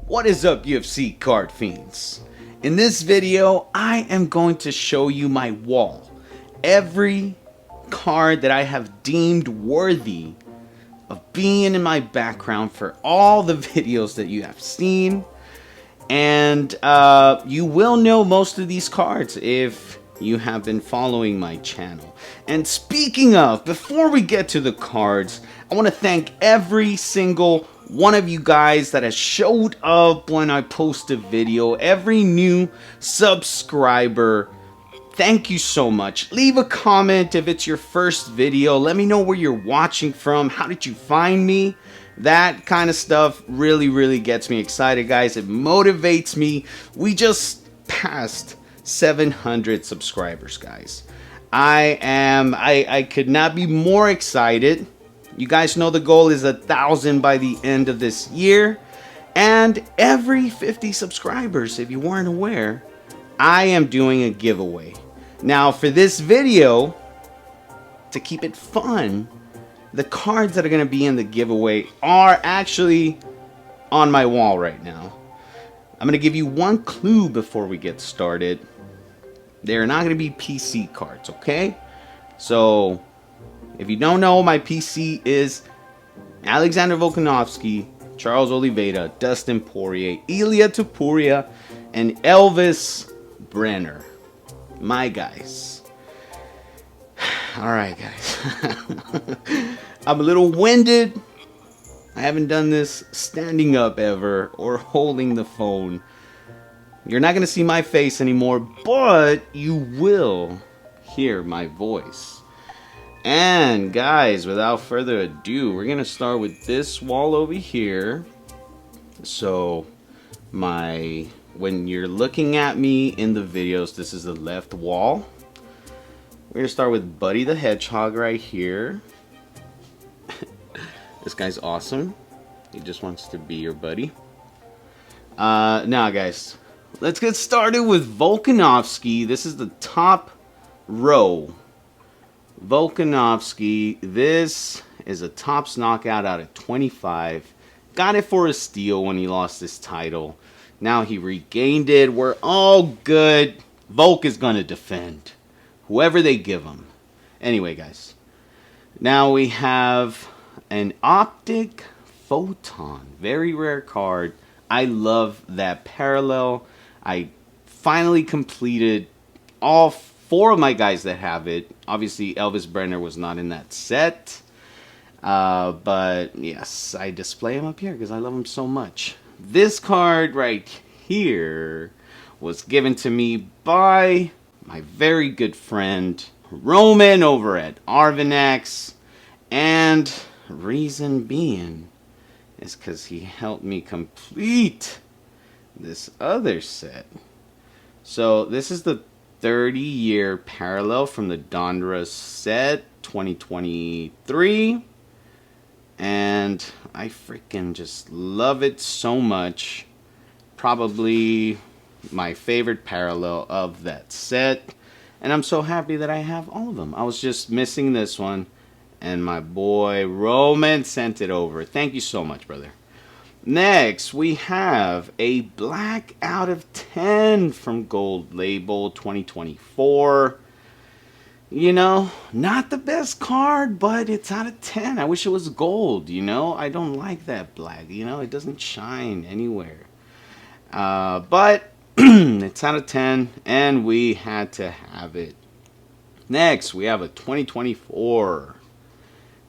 What is up, UFC card fiends? In this video, I am going to show you my wall. Every card that I have deemed worthy of being in my background for all the videos that you have seen. And you will know most of these cards if you have been following my channel. And speaking of, before we get to the cards, I want to thank every single one of you guys that has showed up when I post a video. Every new subscriber, thank you so much. Leave a comment if it's your first video. Let me know where you're watching from. How did you find me? That kind of stuff really gets me excited, guys. It motivates me. We just passed 700 subscribers, guys. I could not be more excited. You guys know the goal is 1,000 by the end of this year. And every 50 subscribers, if you weren't aware, I am doing a giveaway. Now, for this video, to keep it fun, the cards that are going to be in the giveaway are actually on my wall right now. I'm going to give you one clue before we get started. They're not going to be PC cards, okay? So, if you don't know, my PC is Alexander Volkanovski, Charles Oliveira, Dustin Poirier, Ilia Topuria, and Elvis Brenner. My guys. Alright, guys. I'm a little winded. I haven't done this standing up ever or holding the phone. You're not going to see my face anymore, but you will hear my voice. And guys, without further ado, we're going to start with this wall over here. So, when you're looking at me in the videos, this is the left wall. We're going to start with Buddy the Hedgehog right here. This guy's awesome. He just wants to be your buddy. Now, guys, let's get started with Volkanovski. This is the top row. Volkanovski, this is a Topps knockout out of 25. Got it for a steal when he lost his title. Now he regained it. We're all good. Volk is going to defend whoever they give him. Anyway, guys. Now we have an Optic Photon. Very rare card. I love that parallel. I finally completed all 4 of my guys that have it. Obviously, Elvis Brenner was not in that set. But, yes, I display him up here because I love him so much. This card right here was given to me by my very good friend, Roman, over at Arvinax. And reason being is because he helped me complete this other set. So, this is the 30-year parallel from the Donruss set 2023, and I freaking just love it so much. Probably my favorite parallel of that set, and I'm so happy that I have all of them. I was just missing this one, and my boy Roman sent it over. Thank you so much, brother. Next, we have a black out of 10 from Gold Label 2024. You know, not the best card, but it's out of 10. I wish it was gold, you know. I don't like that black, you know. It doesn't shine anywhere. But it's out of 10, and we had to have it. Next, we have a 2024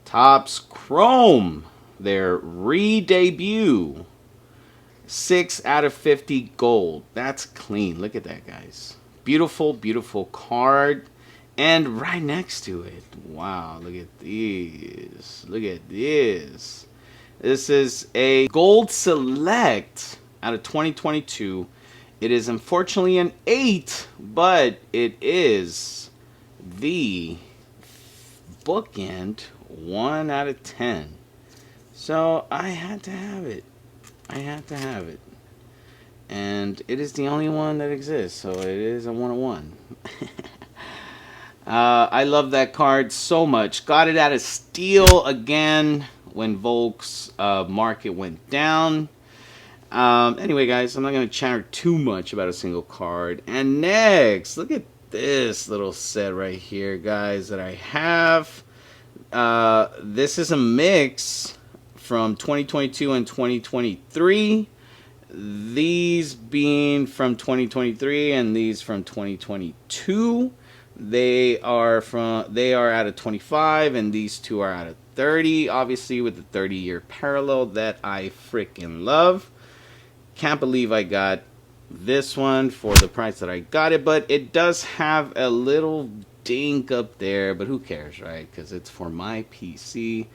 Topps Chrome. Their re-debut. 6 out of 50 gold. That's clean. Look at that, guys. Beautiful, beautiful card. And right next to it, wow, look at these. Look at this. This is a gold select out of 2022. It is unfortunately an 8, but it is the bookend 1 out of 10. So I had to have it. I had to have it. And it is the only one that exists, so it is a 1-of-1. I love that card so much. Got it at a steal again when Volk's market went down. Anyway, guys, I'm not going to chatter too much about a single card. And next, look at this little set right here, guys, that I have. This is a mix from 2022 and 2023. These being from 2023 and these from 2022. They are out of 25 and these two are out of 30. Obviously with the 30-year parallel that I freaking love. Can't believe I got this one for the price that I got it, but it does have a little dink up there, but who cares, right? Because it's for my PC.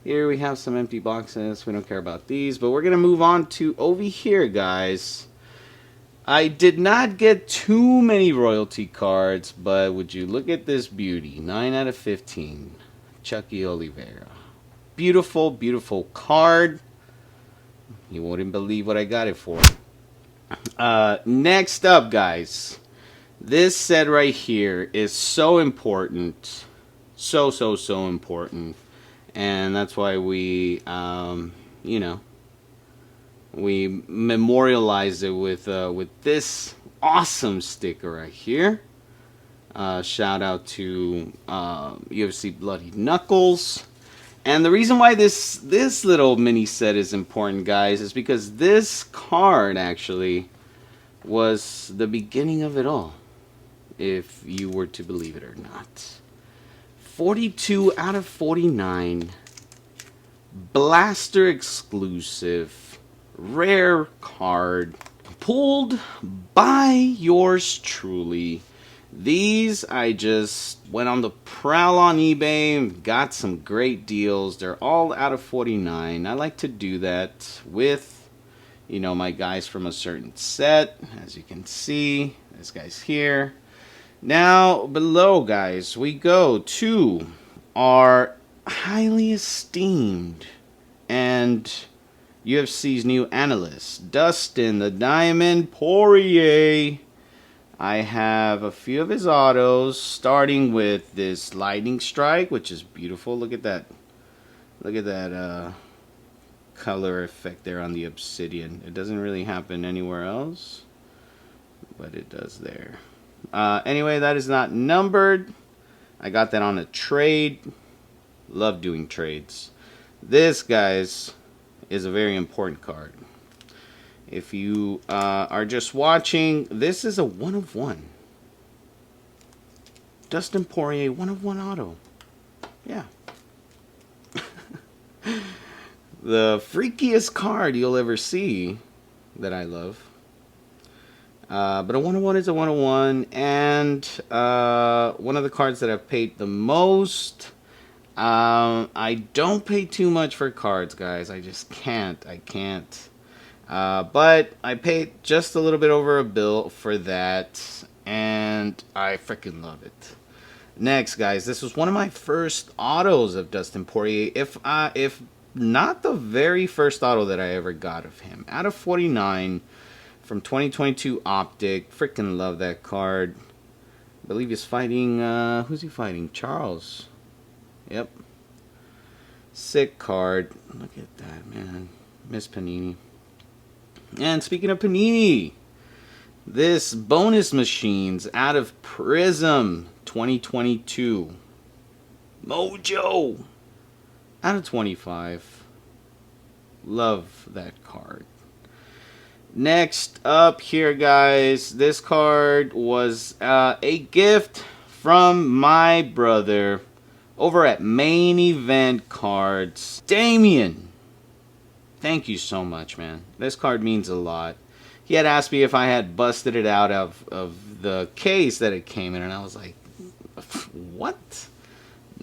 Here we have some empty boxes. We don't care about these, but we're going to move on to over here, guys. I did not get too many royalty cards, but would you look at this beauty? 9 out of 15. Chucky Oliveira. Beautiful, beautiful card. You wouldn't believe what I got it for. Next up, guys. This set right here is so important. So important. And that's why we, you know, we memorialize it with this awesome sticker right here. Shout out to UFC Bloody Knuckles. And the reason why this little mini set is important, guys, is because this card actually was the beginning of it all, if you were to believe it or not. 42 out of 49, blaster exclusive, rare card, pulled by yours truly. These I just went on the prowl on eBay, got some great deals. They're all out of 49. I like to do that with, you know, my guys from a certain set. As you can see, this guy's here. Now, below, guys, we go to our highly esteemed and UFC's new analyst, Dustin the Diamond Poirier. I have a few of his autos, starting with this lightning strike, which is beautiful. Look at that. Look at that color effect there on the obsidian. It doesn't really happen anywhere else, but it does there. Anyway, that is not numbered. I got that on a trade. Love doing trades. This, guys, is a very important card. If you are just watching, this is a 1-of-1. Dustin Poirier, 1-of-1 auto. Yeah. The freakiest card you'll ever see that I love. But a 1-of-1 is a 1-of-1, and one of the cards that I've paid the most. I don't pay too much for cards, guys. I just can't. I can't. But I paid just a little bit over a bill for that, and I freaking love it. Next, guys, this was one of my first autos of Dustin Poirier, if not the very first auto that I ever got of him. Out of 49 from 2022 Optic. Freaking love that card. I believe he's fighting, who's he fighting? Charles. Yep. Sick card. Look at that, man. Miss Panini. And speaking of Panini, this bonus machines out of Prism 2022. Mojo out of 25. Love that card. Next up here, guys, this card was a gift from my brother over at Main Event Cards. Damian thank you so much, man. This card means a lot. He had asked me if I had busted it out of the case that it came in, and I was like, what?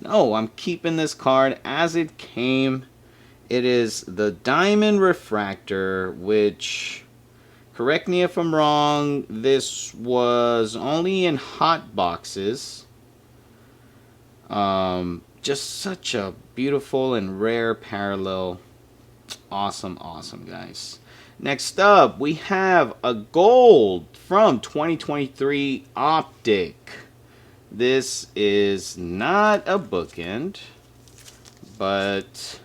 No, I'm keeping this card as it came. It is the Diamond Refractor, which, correct me if I'm wrong, this was only in hot boxes. Just such a beautiful and rare parallel. Awesome, awesome, guys. Next up, we have a gold from 2023 Optic. This is not a bookend, but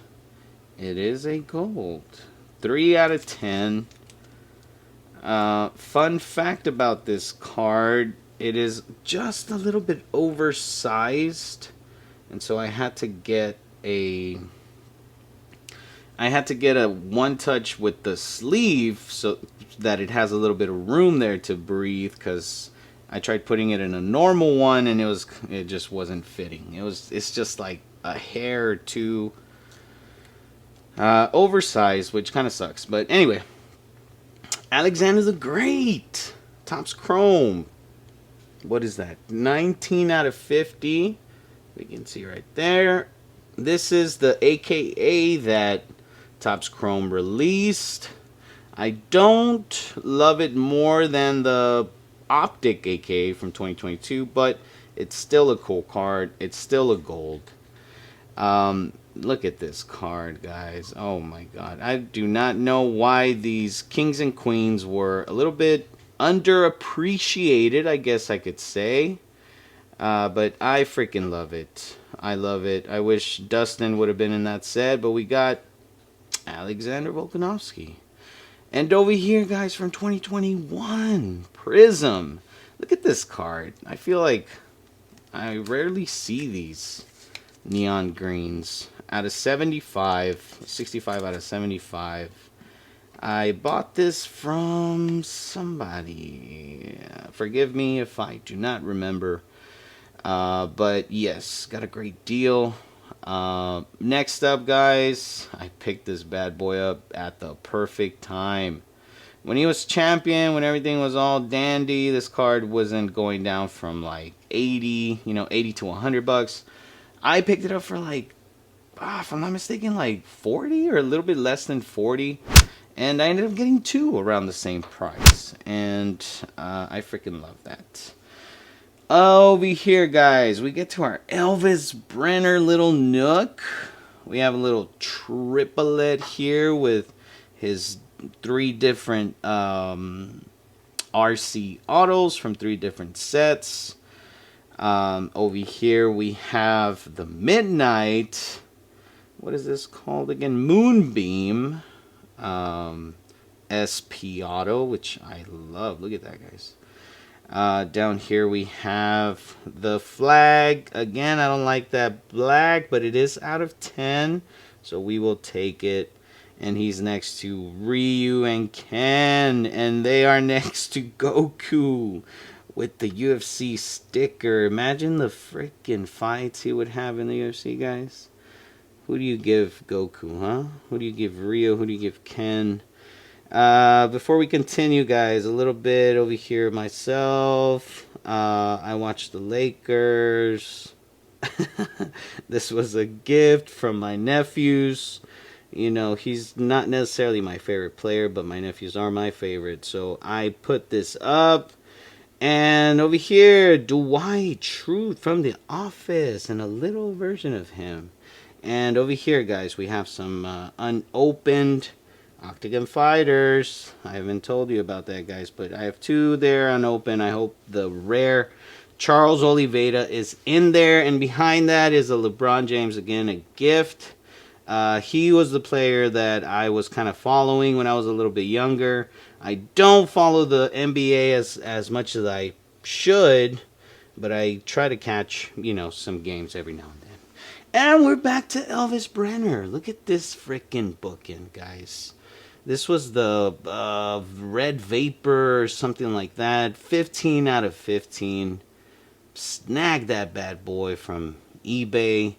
it is a gold. 3 out of 10. Fun fact about this card, it is just a little bit oversized, and so I had to get a one touch with the sleeve so that it has a little bit of room there to breathe, because I tried putting it in a normal one and it just wasn't fitting. It's just like a hair too oversized, which kind of sucks. But anyway, Alexander the Great, Topps Chrome. What is that? 19 out of 50. We can see right there. This is the AKA that Topps Chrome released. I don't love it more than the Optic AKA from 2022, but it's still a cool card. It's still a gold. Look at this card, guys. Oh my god. I do not know why these kings and queens were a little bit underappreciated, I guess I could say. But I freaking love it. I love it. I wish Dustin would have been in that set, but we got Alexander Volkanovski. And over here, guys, from 2021, Prism. Look at this card. I feel like I rarely see these neon greens. Out of 75, 65 out of 75. I bought this from somebody. Forgive me if I do not remember. But yes, got a great deal. Next up, guys, I picked this bad boy up at the perfect time. When he was champion, when everything was all dandy, this card wasn't going down from like 80, 80 to 100 bucks. I picked it up for like, if I'm not mistaken, like 40 or a little bit less than 40. And I ended up getting 2 around the same price. And I freaking love that. Over here, guys, we get to our Elvis Brenner little nook. We have a little triplet here with his 3 different RC autos from 3 different sets. Over here we have the Midnight. What is this called again? Moonbeam SP auto, which I love. Look at that, guys. Down here we have the flag. Again, I don't like that black, but it is out of 10, so we will take it. And he's next to Ryu and Ken, and they are next to Goku with the UFC sticker. Imagine the freaking fights he would have in the UFC, guys. Who do you give Goku, huh? Who do you give Ryu? Who do you give Ken? Before we continue, guys, a little bit over here myself. I watched the Lakers. This was a gift from my nephews. He's not necessarily my favorite player, but my nephews are my favorite. So I put this up. And over here, Dwight Schrute from The Office, and a little version of him. And over here, guys, we have some unopened Octagon Fighters. I haven't told you about that, guys, but I have 2 there unopened. I hope the rare Charles Oliveira is in there. And behind that is a LeBron James, again, a gift. He was the player that I was kind of following when I was a little bit younger. I don't follow the NBA as much as I should, but I try to catch, some games every now and then. And we're back to Elvis Brenner. Look at this freaking bookend, guys. This was the Red Vapor or something like that. 15 out of 15. Snagged that bad boy from eBay.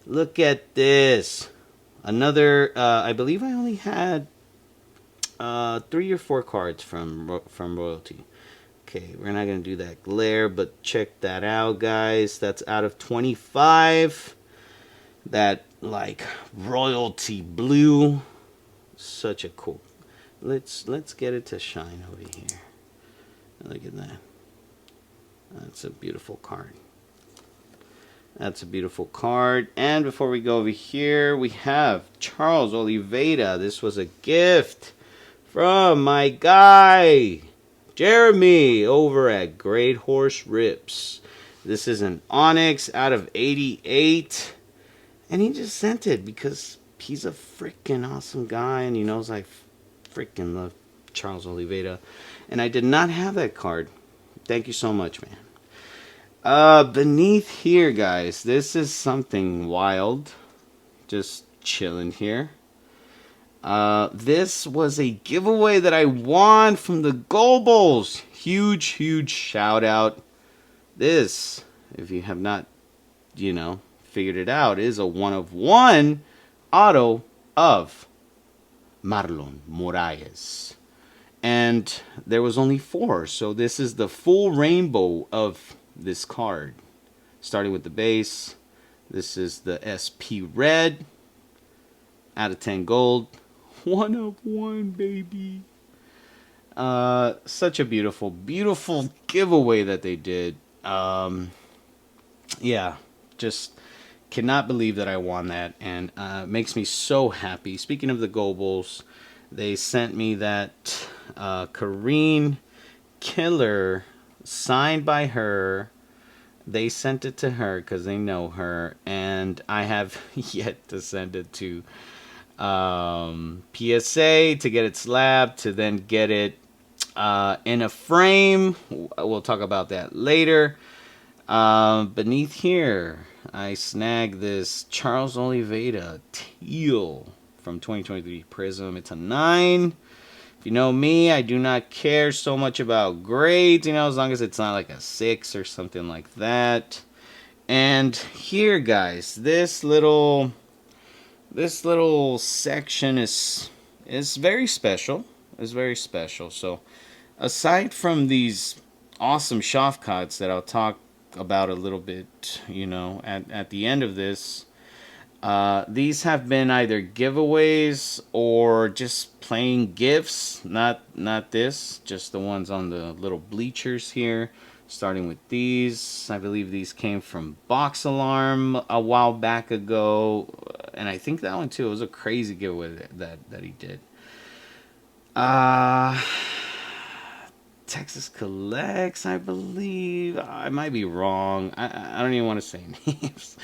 Look at this. Another, I believe I only had 3 or 4 cards from Royalty. Okay, we're not going to do that glare, but check that out, guys. That's out of 25. That, like, Royalty blue. Such a cool. Let's get it to shine over here. Look at that. That's a beautiful card. That's a beautiful card. And before we go over here, we have Charles Oliveira. This was a gift from my guy, Jeremy, over at Great Horse Rips. This is an Onyx out of 88. And he just sent it because he's a freaking awesome guy. And he knows I freaking love Charles Oliveira. And I did not have that card. Thank you so much, man. Beneath here, guys, this is something wild. Just chilling here. This was a giveaway that I won from the Gobles. Huge shout out. This, if you have not, figured it out, is a 1/1 auto of Marlon Moraes. And there was only 4, so this is the full rainbow of this card. Starting with the base, this is the SP red, out of 10 gold, 1/1, baby. Such a beautiful giveaway that they did. Yeah, just cannot believe that I won that, and makes me so happy. Speaking of the Gobles, they sent me that Karine Killer signed by her. They sent it to her because they know her, and I have yet to send it to PSA to get it slabbed, to then get it in a frame. We'll talk about that later. Beneath here, I snagged this Charles Oliveira teal from 2023 Prism. It's a 9. If you know me, I do not care so much about grades, as long as it's not like a 6 or something like that. And here, guys, this little section is very special. It's very special. So, aside from these awesome Shafkats that I'll talk about a little bit, at the end of this, these have been either giveaways or just plain gifts. Not this, just the ones on the little bleachers here. Starting with these, I believe these came from Box Alarm a while back ago, and I think that one too. It was a crazy giveaway that he did. Texas Collects, I believe. I might be wrong. I don't even want to say names.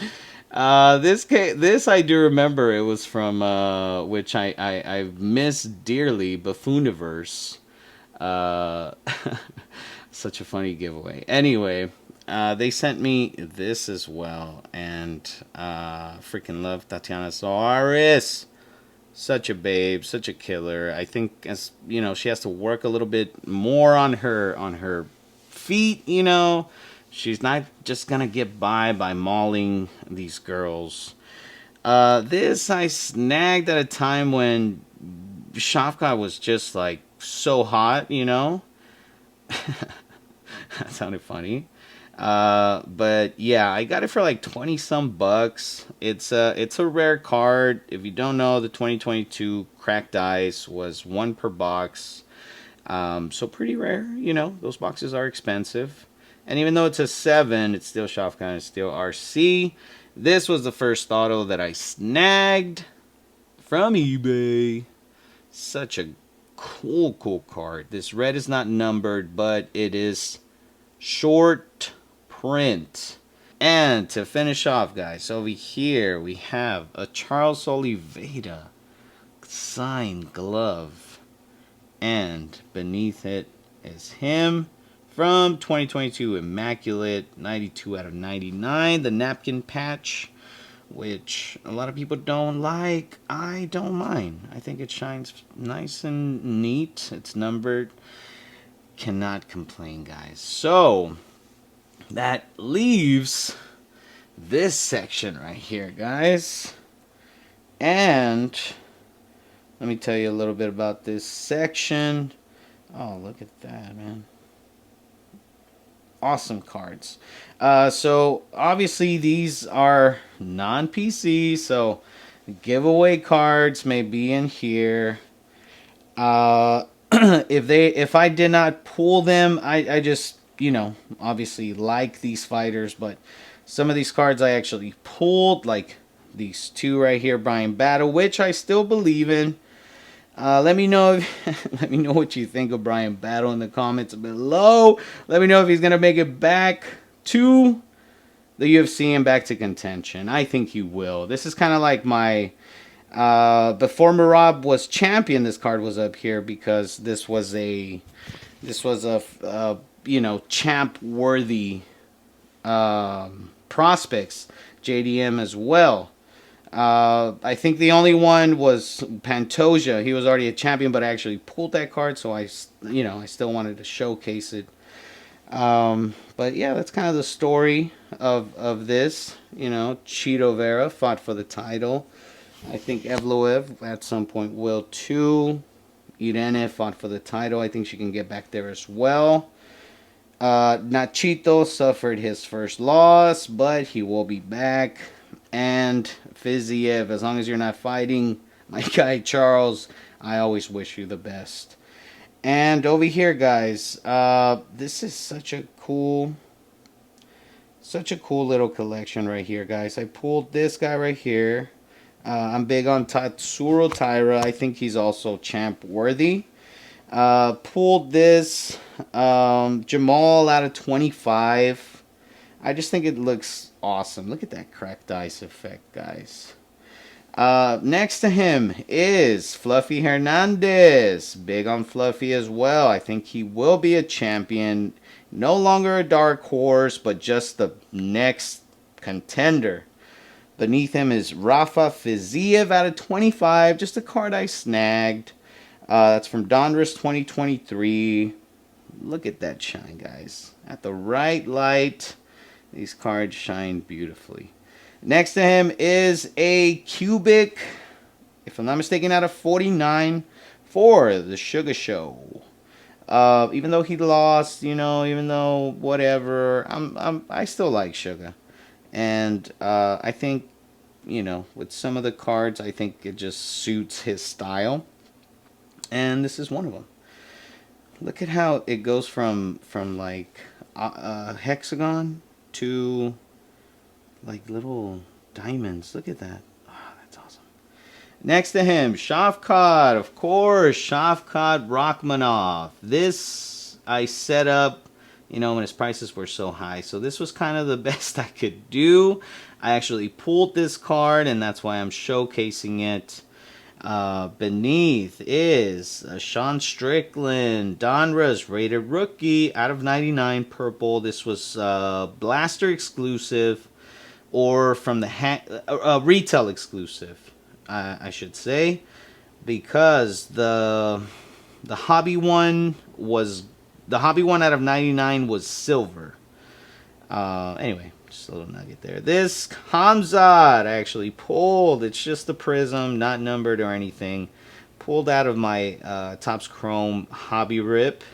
This I do remember. It was from which I miss dearly, Buffooniverse. Such a funny giveaway. Anyway, they sent me this as well, and freaking love Tatiana Soares. Such a babe, such a killer. I think, as she has to work a little bit more on her feet. She's not just gonna get by mauling these girls. This I snagged at a time when Shafka was just like so hot. That sounded funny. But yeah, I got it for like 20 some bucks. It's a rare card. If you don't know, the 2022 cracked ice was 1 per box. So pretty rare, those boxes are expensive. And even though it's a 7, it's still Shafkan, it's still RC. This was the first auto that I snagged from eBay. Such a cool card. This red is not numbered, but it is short print. And to finish off, guys, over here we have a Charles Oliveira signed glove, and beneath it is him from 2022 Immaculate 92 out of 99, the napkin patch, which a lot of people don't like. I don't mind. I think it shines nice and neat. It's numbered. Cannot complain, guys. So that leaves this section right here, guys. And let me tell you a little bit about this section. Oh, look at that, man. Awesome cards. So obviously these are non-PC, so giveaway cards may be in here. If I did not pull them, I just, obviously like these fighters, but some of these cards I actually pulled, like these two right here, Brian Battle, which I still believe in. Let me know let me know what you think of Brian Battle in the comments below. Let me know if he's gonna make it back to the UFC and back to contention. I think he will. This is kind of like my before Marab was champion. This card was up here because this was a champ worthy prospects. JDM as well. I think the only one was Pantoja. He was already a champion, but I actually pulled that card, so I still wanted to showcase it. But yeah, that's kind of the story of this. Chito Vera fought for the title. I think Evloev at some point will too. Irene fought for the title. I think she can get back there as well. Nachito suffered his first loss, but he will be back. And Fiziev, as long as you're not fighting my guy Charles, I always wish you the best. And over here, guys, this is such a cool little collection right here, guys. I pulled this guy right here. I'm big on Tatsuro Taira. I think he's also champ worthy. Pulled this Jamal out of 25. I just think it looks awesome. Look at that cracked ice effect, guys. Next to him is Fluffy Hernandez. Big on Fluffy as well. I think he will be a champion. No longer a dark horse, but just the next contender. Beneath him is Rafa Fiziev out of 25. Just a card I snagged. That's from Donruss 2023. Look at that shine, guys. At the right light, these cards shine beautifully. Next to him is a cubic, if I'm not mistaken, out of 49 for the Sugar Show. Even though he lost, even though whatever, I still like Sugar. And I think, with some of the cards, I think it just suits his style. And this is one of them. Look at how it goes from like hexagon to like little diamonds. Look at that. Oh, that's awesome. Next to him, Shavkat, of course, Shavkat Rachmanov. This I set up, when his prices were so high. So this was kind of the best I could do. I actually pulled this card, and that's why I'm showcasing it. Beneath is Sean Strickland, Donruss, rated rookie, out of 99, purple. This was Blaster exclusive, or from the retail exclusive, I should say, because the hobby one out of 99 was silver. Anyway, just a little nugget there. This Hamzat I actually pulled. It's just a prism, not numbered or anything. Pulled out of my Topps Chrome hobby rip.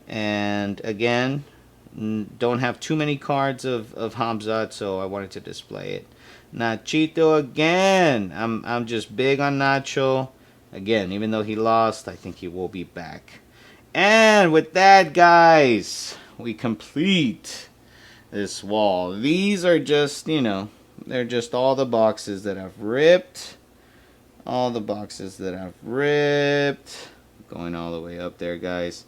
And again, don't have too many cards of Hamzat, so I wanted to display it. Nachito again. I'm just big on Nacho. Again, even though he lost, I think he will be back. And with that, guys, we complete this wall. These are just, they're just all the boxes that I've ripped. All the boxes that I've ripped. Going all the way up there, guys.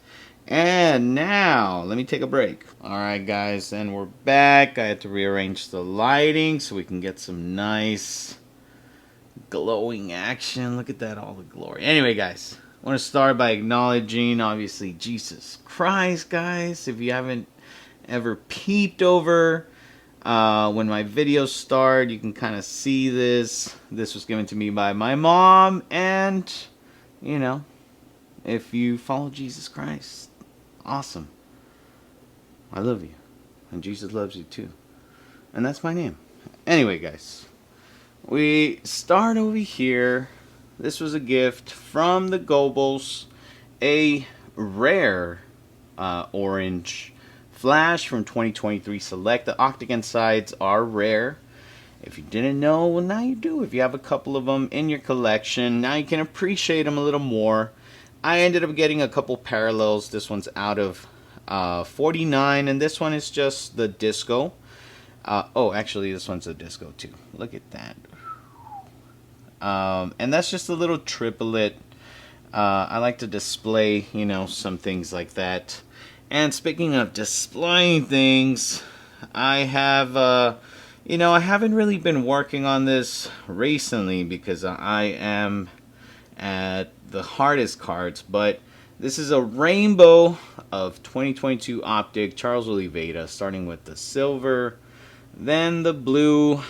And now, let me take a break. Alright, guys, and we're back. I had to rearrange the lighting so we can get some nice glowing action. Look at that, all the glory. Anyway, guys, I want to start by acknowledging, obviously, Jesus Christ, guys. If you haven't ever peeped over when my videos start, you can kind of see this. This was given to me by my mom, and, if you follow Jesus Christ, awesome. I love you, and Jesus loves you too. And that's my name. Anyway, guys, We start over here. This was a gift from the Gobles, a rare orange flash from 2023 Select. The Octagon sides are rare. If you didn't know, well, now you do. If you have a couple of them in your collection, now you can appreciate them a little more. I ended up getting a couple parallels. This one's out of 49, and this one is just the disco. Oh, actually, this one's a disco too. Look at that. And that's just a little triplet. I like to display, you know, some things like that. And speaking of displaying things, I have, you know, I haven't really been working on this recently because I am at the hardest cards. But this is a rainbow of 2022 Optic Charles Oliveira, starting with the silver, then the blue,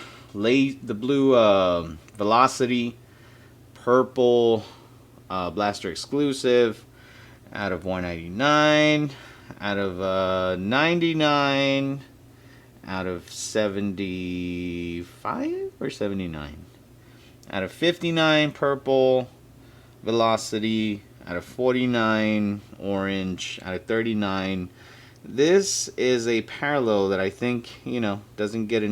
Velocity, purple, Blaster exclusive, out of 199, out of 99, out of 75 or 79, out of 59 purple, Velocity, out of 49 orange, out of 39. This is a parallel that I think, you know, doesn't get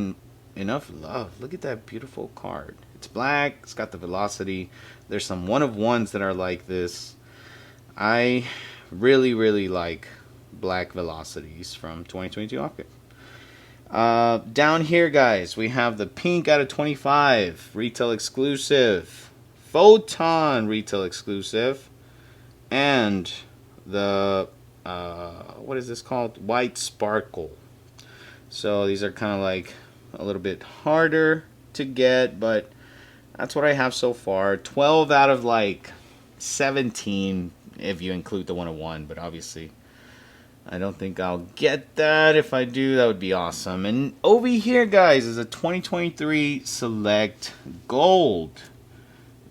enough love. Look at that beautiful card. It's black, it's got the Velocity. There's some one of ones that are like this. I really, really like black Velocities from 2022 Optic. Down here, guys, we have the pink out of 25, retail exclusive, Photon retail exclusive, and the what is this called? White Sparkle. So these are kind of like a little bit harder to get, but that's what I have so far. 12 out of like 17 if you include the 101, but obviously I don't think I'll get that. If I do, that would be awesome. And over here, guys, is a 2023 Select Gold.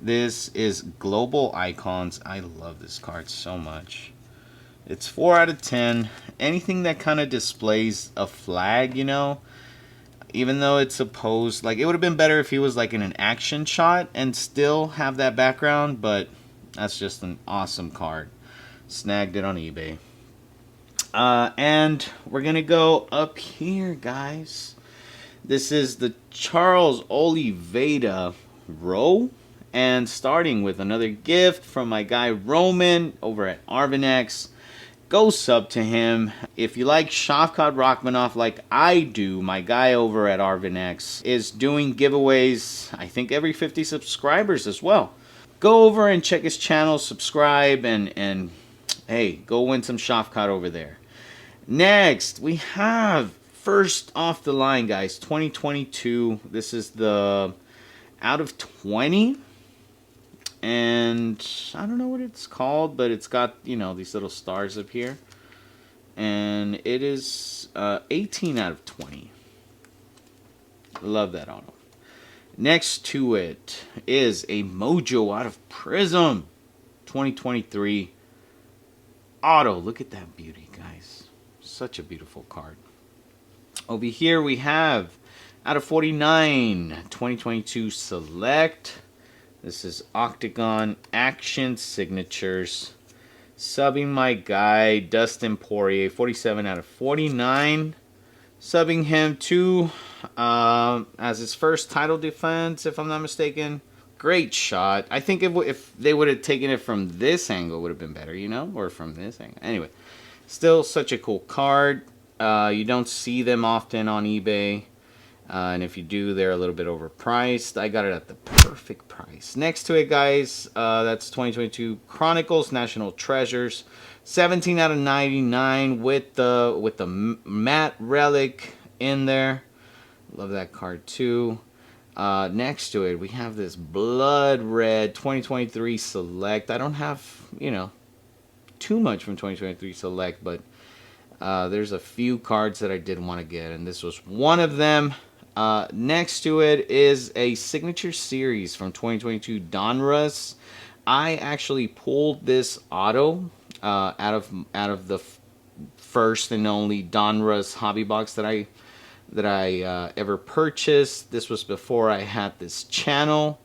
This is Global Icons. I love this card so much. It's 4 out of 10. Anything that kind of displays a flag, you know, even though it's supposed, like, it would have been better if he was like in an action shot and still have that background, but that's just an awesome card. Snagged it on eBay. And we're gonna go up here, guys. This is the Charles Oliveira row, and starting with another gift from my guy Roman over at Arvinex. Go sub to him. If you like Shavkat Rachmanov like I do, my guy over at Arvinex is doing giveaways, I think every 50 subscribers as well. Go over and check his channel, subscribe, and hey, go win some Shavkat over there. Next, we have first off the line, guys, 2022. This is the out of 20. And I don't know what it's called, but it's got, you know, these little stars up here. And it is 18 out of 20. Love that auto. Next to it is a Mojo out of Prism 2023 auto. Look at that beauty, guys. Such a beautiful card. Over here we have out of 49 2022 Select. This is Octagon Action Signatures. Subbing my guy, Dustin Poirier, 47 out of 49. Subbing him to, as his first title defense, if I'm not mistaken. Great shot. I think if they would have taken it from this angle, it would have been better, you know? Or from this angle. Anyway, still such a cool card. You don't see them often on eBay. And if you do, they're a little bit overpriced. I got it at the perfect price. Next to it, guys, that's 2022 Chronicles National Treasures, 17 out of 99 with the matte relic in there. Love that card too. Next to it, we have this Blood Red 2023 Select. I don't have, you know, too much from 2023 Select, but there's a few cards that I did want to get, and this was one of them. Next to it is a signature series from 2022 Donruss. I actually pulled this auto out of the first and only Donruss hobby box that I that I ever purchased. This was before I had this channel.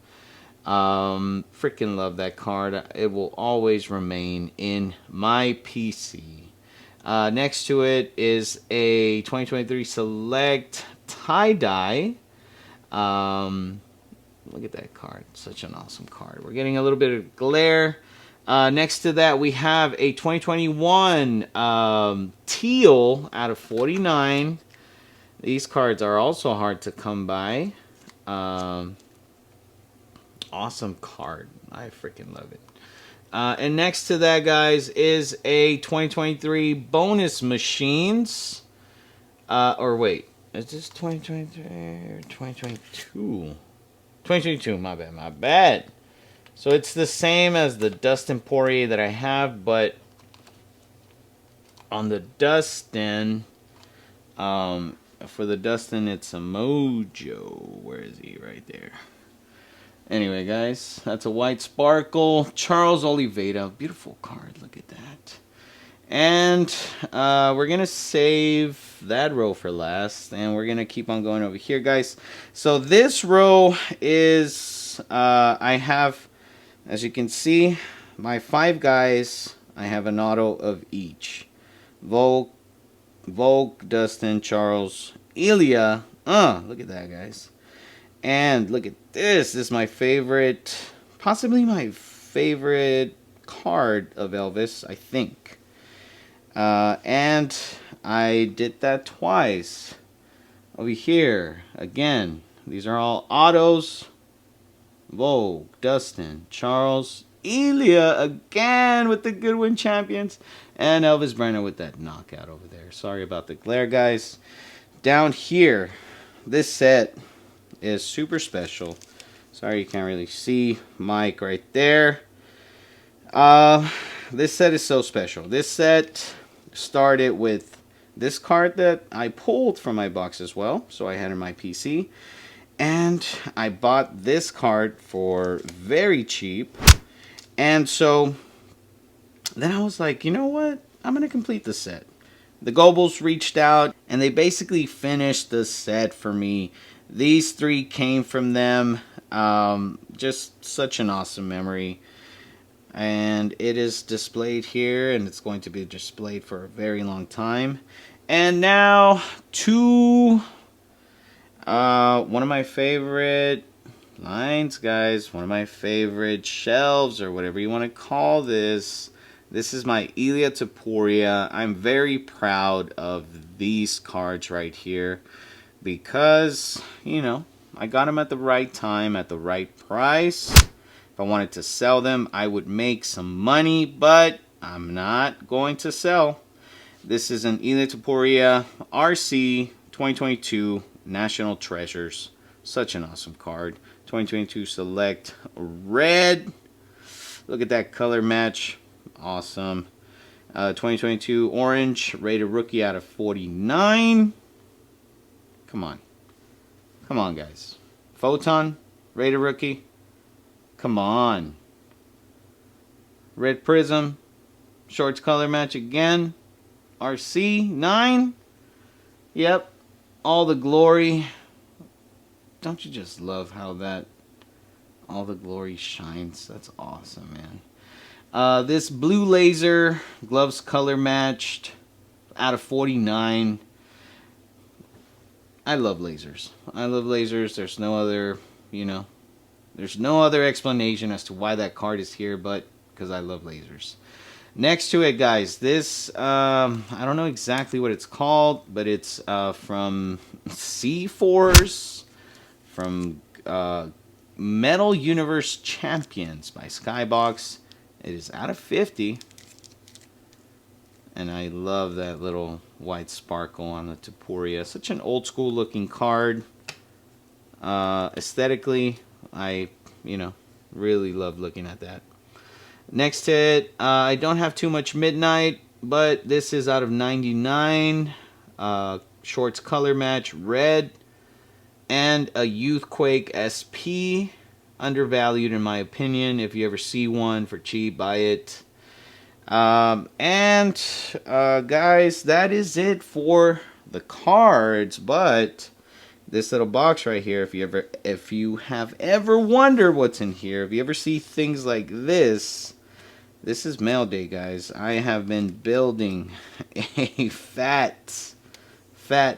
Freaking love that card. It will always remain in my PC. Next to it is a 2023 Select tie-dye. Look at that card. Such an awesome card. We're getting a little bit of glare. Next to that, we have a 2021 teal out of 49. These cards are also hard to come by. Awesome card. I freaking love it. And next to that, guys, is a 2023 bonus machines. Or wait, is this 2023 or 2022? 2022, my bad. So it's the same as the Dustin Poirier that I have, but on the Dustin, for the Dustin, it's a Mojo. Where is he? Right there. Anyway, guys, that's a white sparkle. Charles Oliveira. Beautiful card. Look at that. And we're going to save that row for last. And we're going to keep on going over here, guys. So this row is, I have, as you can see, my 5 guys, I have an auto of each. Volk, Dustin, Charles, Ilya. Look at that, guys. And look at this. This is my favorite, possibly my favorite card of Elvis, I think. And I did that twice. Over here, again, these are all autos. Vogue, Dustin, Charles, Ilya again with the Goodwin champions, and Elvis Brenner with that knockout over there. Sorry about the glare, guys. Down here, this set is super special. Sorry you can't really see Mike right there. This set is so special. This set started with this card that I pulled from my box as well, so I had in my PC. And I bought this card for very cheap. And so then I was like, you know what? I'm going to complete the set. The Goebbels reached out and they basically finished the set for me. These 3 came from them. Just such an awesome memory. And it is displayed here, and it's going to be displayed for a very long time. And now to one of my favorite lines, guys. One of my favorite shelves, or whatever you want to call this. This is my Ilya Topuria. I'm very proud of these cards right here because, you know, I got them at the right time, at the right price. If I wanted to sell them, I would make some money, but I'm not going to sell. This is an Ilya Topuria RC 2022 National Treasures. Such an awesome card. 2022 Select Red. Look at that color match. Awesome. 2022 Orange, rated rookie out of 49. Come on. Come on, guys. Photon, rated rookie. Come on. Red Prism, shorts color match again. RC 9. Yep. All the Glory. Don't you just love how that All the Glory shines? That's awesome, man. This Blue Laser, gloves color matched, out of 49. I love lasers. I love lasers. There's no other, you know, there's no other explanation as to why that card is here, but because I love lasers. Next to it, guys, this, I don't know exactly what it's called, but it's from C-Force, from Metal Universe Champions by Skybox. It is out of 50. And I love that little white sparkle on the Topuria. Such an old school looking card. Aesthetically, I, you know, really love looking at that. Next to it, I don't have too much Midnight, but this is out of 99. Shorts color match, red. And a Youthquake SP. Undervalued in my opinion. If you ever see one for cheap, buy it. Guys, that is it for the cards, but this little box right here, if you have ever wondered what's in here, if you ever see things like this is mail day, guys. I have been building a fat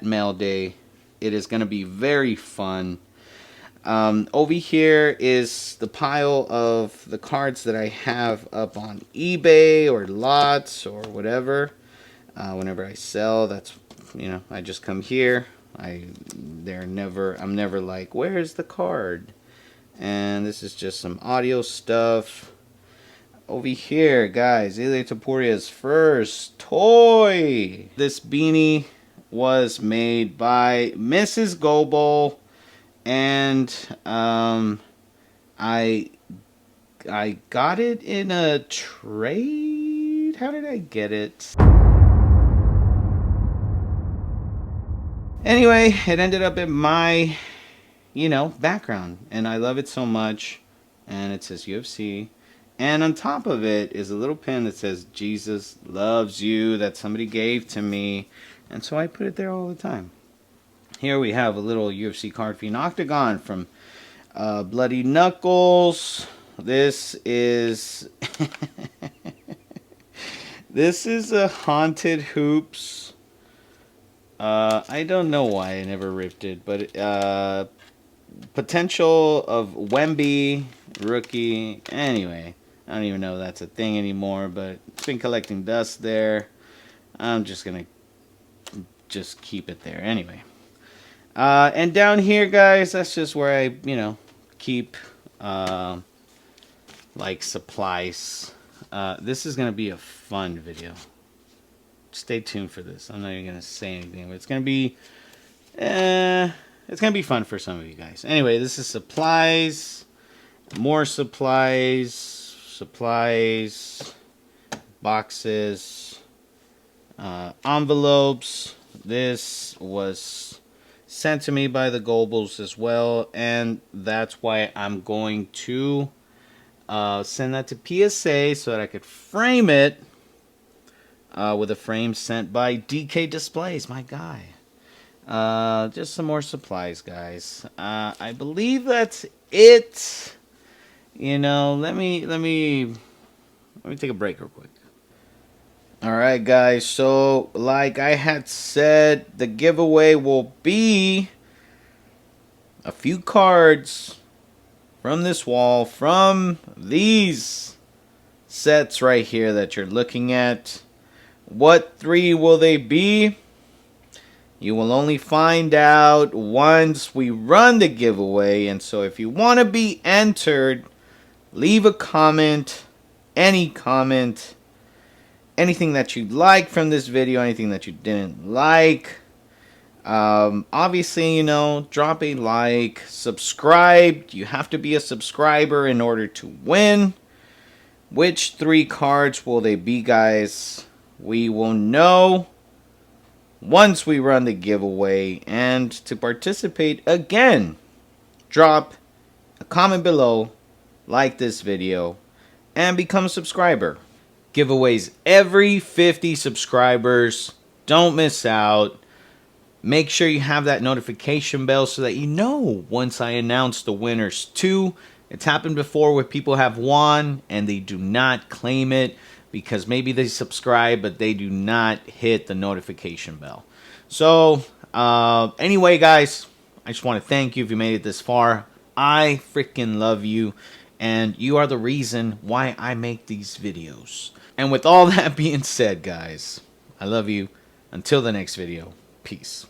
mail day. It is going to be very fun. Over here is the pile of the cards that I have up on eBay or lots or whatever. Whenever I sell, that's, I just come here. I'm never like, where's the card? And this is just some audio stuff. Over here, guys, Ilya Topuria's first toy. This beanie was made by Mrs. Goebel, and I got it in a trade. How did I get it? Anyway, it ended up in my, background, and I love it so much. And it says UFC. And on top of it is a little pin that says Jesus loves you, that somebody gave to me. And so I put it there all the time. Here we have a little UFC card for Octagon from Bloody Knuckles. This is this is a Haunted Hoops. I don't know why I never ripped it, but potential of Wemby rookie. Anyway, I don't even know if that's a thing anymore, but it's been collecting dust there. I'm just gonna keep it there anyway. And down here, guys, that's just where I keep like supplies. This is gonna be a fun video. Stay tuned for this. I'm not even gonna say anything, but it's gonna be fun for some of you guys. Anyway, this is supplies, more supplies, boxes, envelopes. This was sent to me by the Goebels as well, and that's why I'm going to send that to PSA so that I could frame it with a frame sent by DK Displays, my guy. Just some more supplies, guys. I believe that's it. Let me take a break real quick. Alright, guys, so like I had said, the giveaway will be a few cards from this wall, from these sets right here that you're looking at. What 3 will they be? You will only find out once we run the giveaway. And so if you want to be entered, leave a comment, any comment, anything that you'd like from this video, anything that you didn't like. Obviously, drop a like, subscribe. You have to be a subscriber in order to win. Which 3 cards will they be, guys? We will know once we run the giveaway. And to participate, again, drop a comment below, like this video, and become a subscriber. Giveaways every 50 subscribers. Don't miss out. Make sure you have that notification bell so that you know once I announce the winners too. It's happened before where people have won and they do not claim it because maybe they subscribe but they do not hit the notification bell. So anyway, guys, I just want to thank you if you made it this far. I freaking love you, and you are the reason why I make these videos. And with all that being said, guys, I love you. Until the next video, peace.